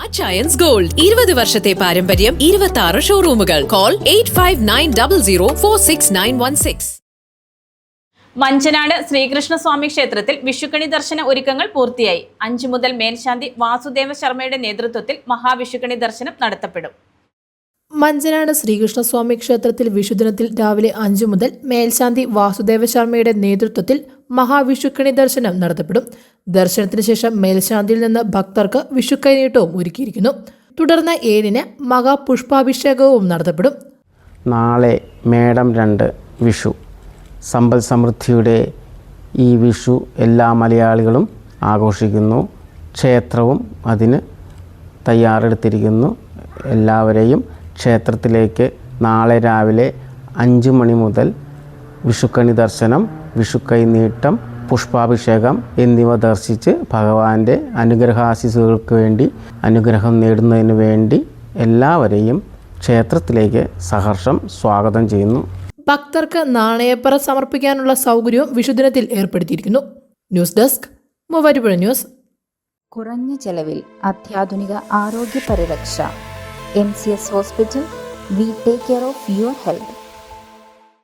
Achayans gold 20 വർഷത്തെ പാരമ്പര്യം 26 ഷോറൂമുകൾ. Call 8590046916. മഞ്ചനാട് Sreekrishnaswamy ക്ഷേത്രത്തിൽ വിഷുക്കണി ദർശന ഒരുക്കങ്ങൾ പൂർത്തിയായി. 5 മുതൽ മേൽശാന്തി വാസുദേവ ശർമ്മയുടെ നേതൃത്വത്തിൽ മഹാവിഷുക്കണി ദർശനം നടത്തപ്പെടും. മഞ്ചനാട് ശ്രീകൃഷ്ണസ്വാമി ക്ഷേത്രത്തിൽ വിഷുദിനത്തിൽ രാവിലെ 5 മുതൽ മേൽശാന്തി വാസുദേവ ശർമ്മയുടെ നേതൃത്വത്തിൽ മഹാവിഷുക്കണി ദർശനം നടത്തപ്പെടും. ദർശനത്തിന് ശേഷം മേൽശാന്തിയിൽ നിന്ന് ഭക്തർക്ക് വിഷുക്കൈനീട്ടവും ഒരുക്കിയിരിക്കുന്നു. തുടർന്ന് 7-ന് മഹാപുഷ്പാഭിഷേകവും നടത്തപ്പെടും. നാളെ മേടം 2 വിഷു. സമ്പൽ സമൃദ്ധിയുടെ ഈ വിഷു എല്ലാ മലയാളികളും ആഘോഷിക്കുന്നു. ക്ഷേത്രവും അതിന് തയ്യാറെടുത്തിരിക്കുന്നു. എല്ലാവരെയും ക്ഷേത്രത്തിലേക്ക് നാളെ രാവിലെ 5 മണി മുതൽ വിഷുക്കണി ദർശനം, വിഷുക്കൈനീട്ടം, പുഷ്പാഭിഷേകം എന്നിവ ദർശിച്ച് ഭഗവാന്റെ അനുഗ്രഹാശിസുകൾക്ക് വേണ്ടി അനുഗ്രഹം നേടുന്നതിന് വേണ്ടി എല്ലാവരെയും ക്ഷേത്രത്തിലേക്ക് സഹർഷം സ്വാഗതം ചെയ്യുന്നു. ഭക്തർക്ക് നാണയപ്പറ സമർപ്പിക്കാനുള്ള സൗകര്യവും വിഷുദിനത്തിൽ ഏർപ്പെടുത്തിയിരിക്കുന്നു. News desk Muvattupuzha news. കുറഞ്ഞ ചെലവിൽ അത്യാധുനിക ആരോഗ്യ പരിരക്ഷ. MCS hospital. We take care of your health.